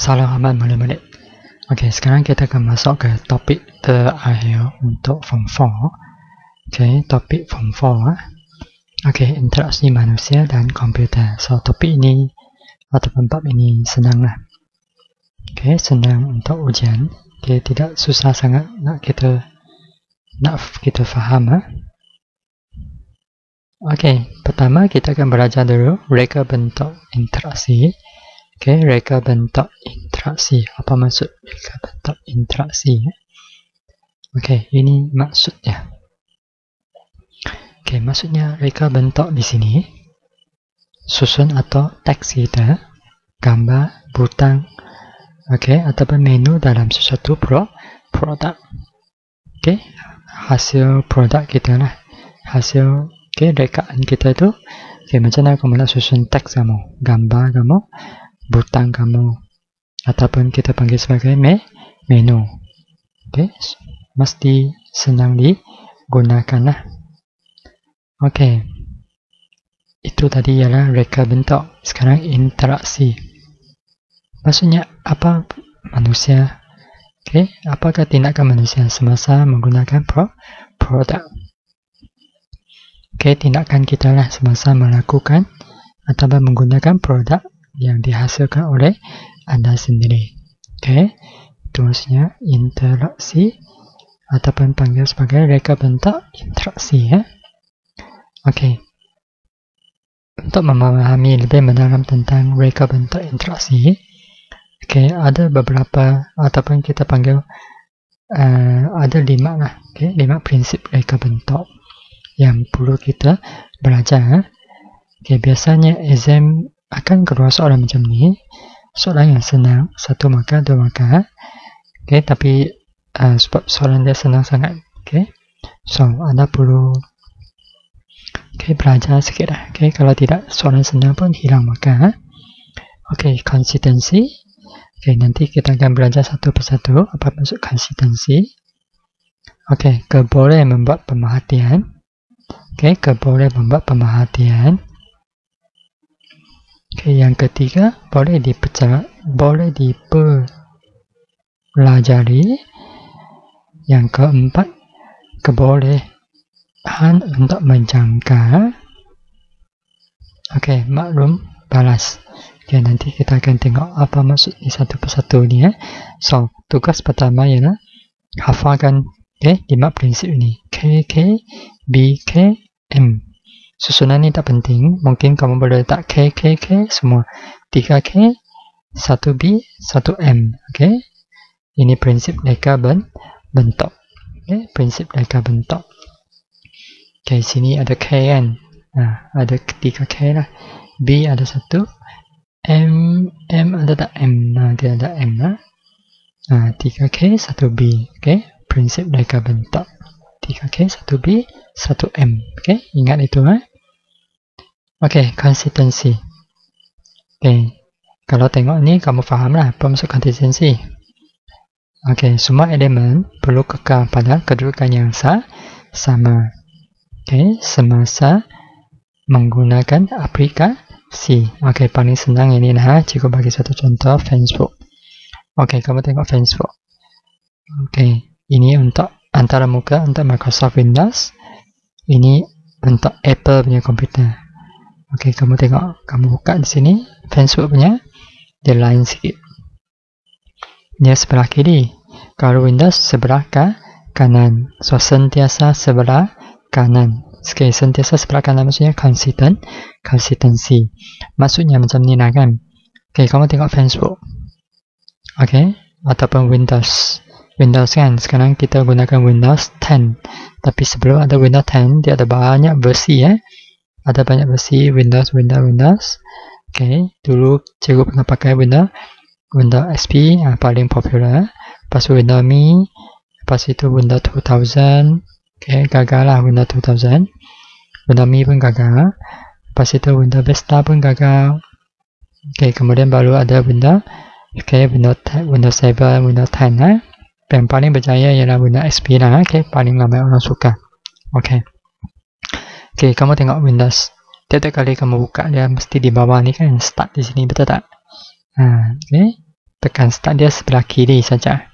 Selamat murid-murid. Okey, sekarang kita akan masuk ke topik terakhir untuk Form 4. Okey, topik Form 4. Okey, interaksi manusia dan komputer. So, topik ini ataupun bab ini senanglah. Okey, senang untuk ujian. Okey, tidak susah sangat nak kita faham. Okey, pertama kita akan belajar dulu reka bentuk interaksi. Okey, reka bentuk interaksi. Apa maksud reka bentuk interaksi? Okey, ini maksudnya. Okey, maksudnya reka bentuk di sini susun atau teks kita, gambar, butang, okey, ataupun menu dalam sesuatu produk. Okey, hasil produk kita lah. Hasil rekaan kita itu. Okey, macam mana kamu nak susun teks kamu, gambar kamu, butang kamu, ataupun kita panggil sebagai menu. Okey, mesti senang digunakan lah. Okey, itu tadi ialah reka bentuk. Sekarang interaksi. Maksudnya apa manusia? Okey, apakah tindakan manusia semasa menggunakan produk? Okey, tindakan kita lah semasa melakukan atau menggunakan produk yang dihasilkan oleh anda sendiri. Okey, itu maksudnya interaksi ataupun panggil sebagai reka bentuk interaksi. Okey, untuk memahami lebih mendalam tentang reka bentuk interaksi, okey, ada beberapa ataupun kita panggil ada 5 lah. Okey, 5 prinsip reka bentuk yang perlu kita belajar. Okey, biasanya exam akan keluar soalan macam ni, soalan yang senang, 1 markah, 2 markah. Okey, tapi sebab soalan dia senang sangat, okey, so anda perlu belajar sikit lah. Okey, kalau tidak soalan senang pun hilang markah. Okey, konsistensi. Okey, nanti kita akan belajar satu persatu apa maksud konsistensi. Okey, boleh membuat pemerhatian. Okey, boleh membuat pemerhatian. Okey, yang ketiga, boleh dipelajari. Yang keempat, kebolehan untuk menjangka. Okey, maklum balas. Okey, nanti kita akan tengok apa maksud ni satu persatu ni. So, tugas pertama ialah hafalkan 5 prinsip ini. KK, BK, M. Susunan ni tak penting. Mungkin kamu boleh letak K semua. 3K, 1B, 1M. Okey. Ini prinsip reka bentuk. Okey, prinsip reka bentuk. Okey, sini ada K kan. Ada 3K lah. B ada 1. M ada tak M? Dia ada M lah. 3K, 1B. Okey, prinsip reka bentuk. 3K, 1B, 1M. Okey, ingat itu. Okey, konsistensi. Okey, kalau tengok ni kamu faham lah apa maksud konsistensi. Okey, semua elemen perlu kekal pada kedudukan yang sama. Okey, semasa menggunakan aplikasi. Okey, paling senang ini lah. Cikgu bagi satu contoh, Facebook. Okey, kamu tengok Facebook. Okey, ini untuk antara muka untuk Microsoft Windows. Ini untuk Apple punya komputer. Okey, kamu tengok, kamu buka di sini Facebook punya, dia lain sikit. Dia sebelah kiri. Kalau Windows sebelah kanan. So, sentiasa sebelah kanan. Okey, sentiasa sebelah kanan maksudnya konsistensi. Maksudnya macam ni lah kan. Okey, kamu tengok Facebook. Okey, ataupun Windows kan. Sekarang kita gunakan Windows 10. Tapi sebelum ada Windows 10, dia ada banyak versi. Ada banyak versi Windows. Okey, dulu cikgu pernah pakai Windows XP, paling popular. Lepas Windows Me, lepas itu Windows 2000. Okey, gagal lah Windows 2000. Windows Me pun gagal. Lepas itu Windows Vista pun gagal. Okey, kemudian baru ada Windows 7, Windows 10. Yang paling berjaya ialah Windows XP lah. Okey, paling ramai orang suka. Okey, kamu tengok Windows. Tiap-tiap kali kamu buka, dia mesti di bawah ni kan, start di sini, betul tak? Okey, tekan start dia sebelah kiri saja.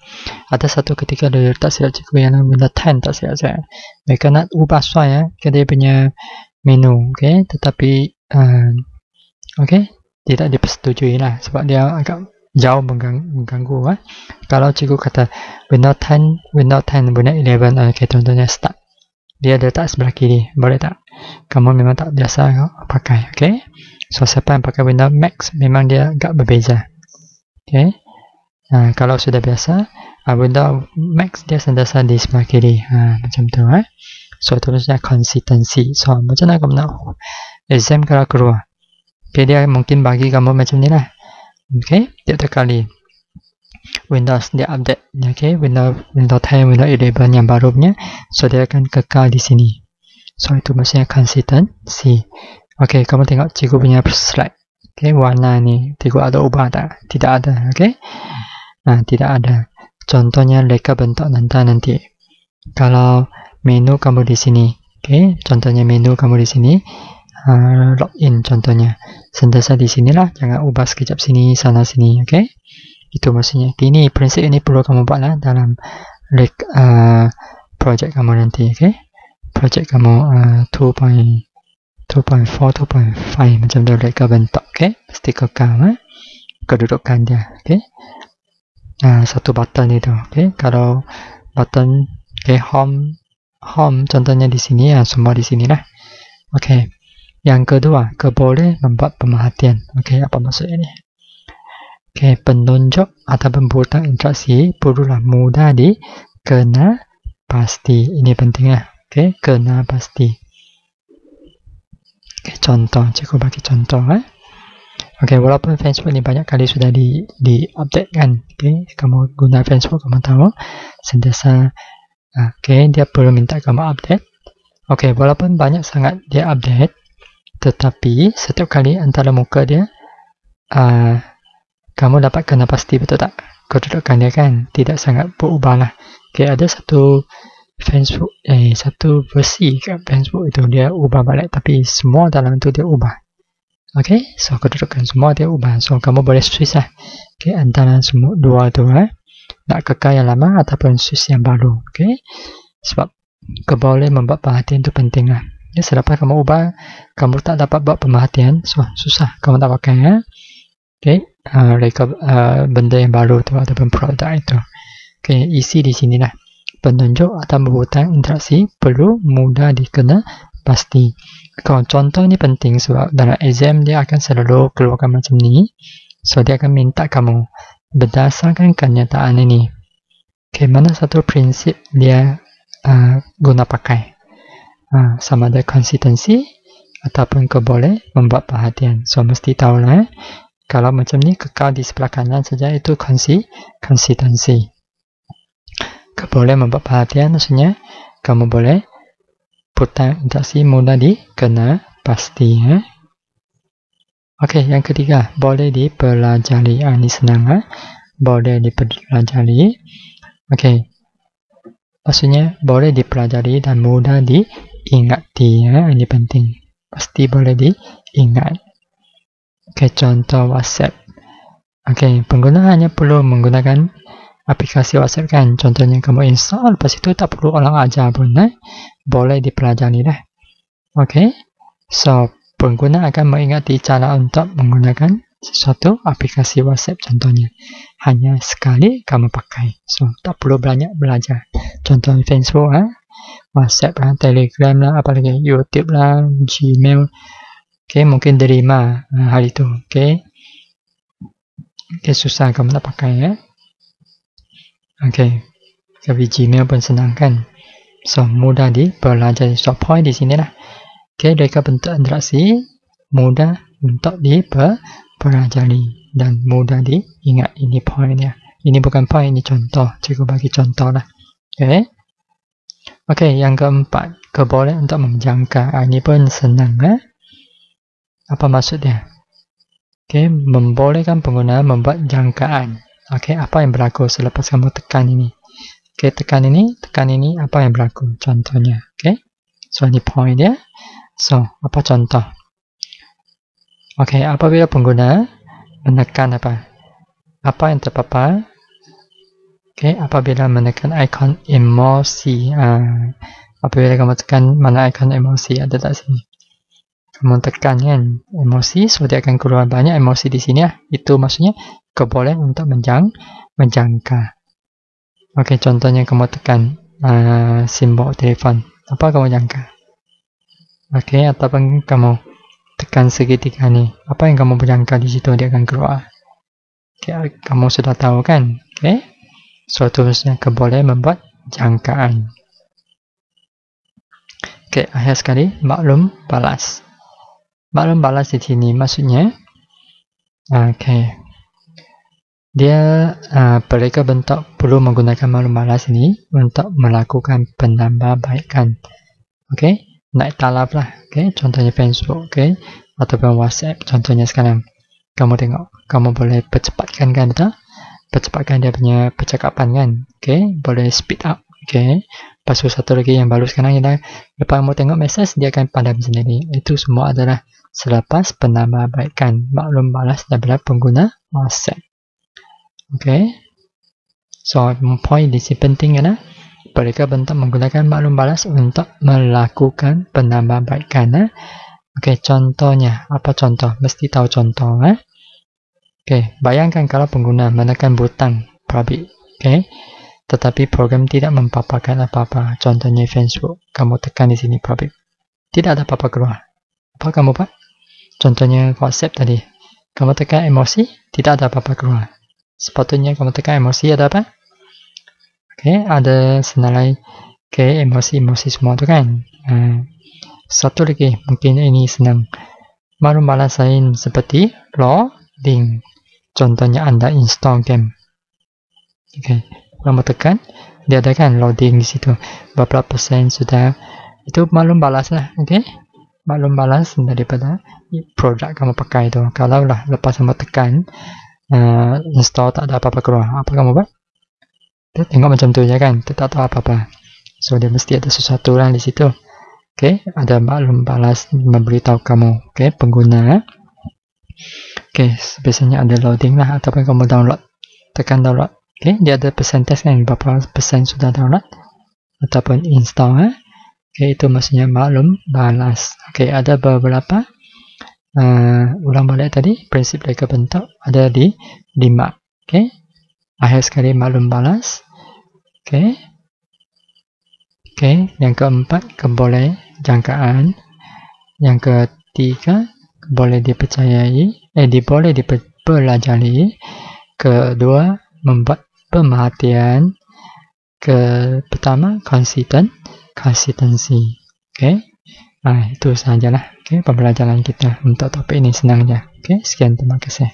Ada satu ketika dia tak silap cikgu yang benda 10 tak silap saya. Mereka nak ubah soal ya, ke dia punya menu, okay? Tetapi okay, tidak dipersetujui lah sebab dia agak jauh mengganggu. Kalau cikgu kata window 10, window 11, okay, contohnya start. Dia letak sebelah kiri, boleh tak? Kamu memang tak biasa pakai, okay? So, siapa yang pakai window max, memang dia agak berbeza. Okay? Kalau sudah biasa, window max dia sentiasa di sebelah kiri. Macam tu. So, tulisnya consistency. So, macam mana kamu nak exam kalau keluar? Okay, dia mungkin bagi kamu macam ni lah. Okay, tiap kali Windows dia update, okay, Windows 10, Windows 11 yang baru punya, so dia akan kekal di sini. So itu maksudnya consistency. Okay, kamu tengok cikgu punya slide. Okay, warna ni, cikgu ada ubah tak? Tidak ada, okay? Tidak ada. Contohnya reka bentuk nanti. Kalau menu kamu di sini, okay, contohnya menu kamu di sini, login contohnya. Sentiasa di sinilah, jangan ubah sekejap sini, sana sini, okay? Itu maksudnya. Ini prinsip ini perlu kamu buatlah dalam projek kamu nanti, okay? Projek kamu 2.4, 2.5 macam tu reka bentuk, okay? Mesti kekal kedudukan dia, okay? Satu button itu, okay? Kalau button, okay, home contohnya di sini, semua di sini lah, okay? Yang kedua, boleh membuat pemerhatian, okay? Apa maksud ini? Okay, penunjuk atau pembuatan interaksi perlulah mudah dikena pasti. Ini pentingnya. Okay, kena pasti. Okay, contoh. Cikgu bagi contoh. Okay, walaupun Facebook ni banyak kali sudah di-update kan. Okay, kamu guna Facebook, kamu tahu. Sentiasa, okay, dia perlu minta kamu update. Okay, walaupun banyak sangat dia update, tetapi setiap kali antara muka dia, kamu dapat kena pasti, betul tak? Kedudukan dia kan tidak sangat berubah lah. Okay, ada satu Facebook, satu versi kat Facebook itu dia ubah balik, tapi semua dalam itu dia ubah. Okay, so kedudukan semua dia ubah. So kamu boleh switch lah. Okay, antara semua dua tu nak kekal yang lama ataupun switch yang baru. Okay, sebab boleh membuat perhatian itu penting lah. Okay, selepas kamu ubah, kamu tak dapat buat pemerhatian, so susah kamu tak pakai. Okay, benda yang baru tu ataupun produk itu. Okay, isi di sini lah. Penunjuk atau pembuatan interaksi perlu mudah dikena pasti. Kalau contoh ni penting sebab dalam exam dia akan selalu keluarkan macam ni. So dia akan minta kamu berdasarkan kenyataan ini. Okay, mana satu prinsip dia guna pakai. Sama ada konsistensi ataupun boleh membuat perhatian. So mesti tahulah. Kalau macam ni kekal di sebelah kanan saja itu konsistensi. Boleh membuat perhatian maksudnya kamu boleh putar interaksi mudah dikena pasti. Okey, yang ketiga boleh dipelajari. Ini senang boleh dipelajari. Okey, maksudnya boleh dipelajari dan mudah diingati. Ini penting. Pasti boleh diingat. Okay, contoh WhatsApp. Okay, pengguna hanya perlu menggunakan aplikasi WhatsApp kan. Contohnya kamu install, lepas itu tak perlu orang ajar pun. Boleh dipelajari lah. Okay, so pengguna akan mengingati cara untuk menggunakan sesuatu aplikasi WhatsApp contohnya. Hanya sekali kamu pakai. So, tak perlu banyak belajar. Contoh Facebook, WhatsApp, Telegram lah, apalagi YouTube lah, Gmail. Okay, mungkin terima hal itu. Okay, susah kamu nak pakai Okay, tapi Gmail pun senang kan. So, mudah dipelajari. So, point di sini lah. Okay, reka bentuk interaksi mudah untuk dipelajari dan mudah diingat. Ini pointnya. Ini bukan point, ini contoh. Cikgu bagi contoh lah. Okay. Okay, yang keempat, boleh untuk menjangka. Ini pun senang Apa maksud dia? Okay, membolehkan pengguna membuat jangkaan. Okay, apa yang berlaku selepas kamu tekan ini? Okay, tekan ini, apa yang berlaku? Contohnya, okay. So, ini point dia. So, apa contoh? Okay, apabila pengguna menekan apa? apa yang terpapar? Okay, apabila menekan ikon emosi. Apabila kamu tekan mana ikon emosi ada tak sini? Kamu tekan kan emosi, so dia akan keluar banyak emosi di sini ya. Itu maksudnya kebolehan untuk menjangka. Oke, contohnya kamu tekan simbol telefon. Apa kamu jangka? Oke, ataupun kamu tekan segitiga nih. Apa yang kamu berjangka di situ dia akan keluar. Oke, kamu sudah tahu kan? Oke. So, terusnya kebolehan membuat jangkaan. Oke, akhir sekali maklum balas. Maklum balas di sini maksudnya dia pelika bentuk perlu menggunakan maklum balas ini untuk melakukan penambahbaikan. Oke, naik talab lah. Oke, contohnya Facebook, oke, ataupun WhatsApp. Contohnya sekarang, kamu tengok, kamu boleh percepatkan kan, betul? Percepatkan dia punya percakapan kan, oke, boleh speed up, oke. Lepas satu lagi yang baru sekarang ialah lepas kamu tengok mesej dia akan padam sendiri. Itu semua adalah selepas penambahbaikan maklum balas daripada pengguna WhatsApp. Okay, so poin di sini penting adalah mereka bentuk menggunakan maklum balas untuk melakukan penambahbaikan. Okay, contohnya apa contoh? Mesti tahu contoh. Okay, bayangkan kalau pengguna menekan butang private, okay, tetapi program tidak mempaparkan apa-apa. Contohnya Facebook, kamu tekan di sini private, tidak ada apa-apa keluar. Apa kamu buat? Contohnya WhatsApp tadi, kamu tekan emosi, tidak ada apa-apa keluar. Sepatutnya kamu tekan emosi ada apa? Oke, ada senilai emosi-emosi semua tu kan. Satu lagi, mungkin ini senang. Maklum balas lain seperti loading. Contohnya Anda install game. Oke, kamu tekan, dia ada kan loading di situ. Berapa persen sudah? Itu maklum balas lah, oke? Maklum balas daripada produk kamu pakai itu. Kalau lah lepas kamu tekan, install tak ada apa-apa keluar, apa kamu buat? Dia tengok macam tu je kan, dia tak tahu apa-apa. So dia mesti ada sesuatu lah di situ. Okay, ada maklum balas memberitahu kamu, okay, pengguna. Okay, biasanya ada loading lah ataupun kamu download, tekan download. Okay, dia ada persentage kan, berapa persen sudah download ataupun install. Okay, itu maksudnya maklum balas. Okay, ada beberapa ulang balik tadi, prinsip reka bentuk ada di 5. Okay, akhir sekali maklum balas. Okay, yang keempat kebolehan jangkaan. Yang ketiga boleh dipercayai, boleh dipelajari. Kedua membuat pemerhatian. Pertama consistency. Okay, itu sahajalah. Okay, pembelajaran kita untuk topik ini senang je. Okay, sekian, terima kasih.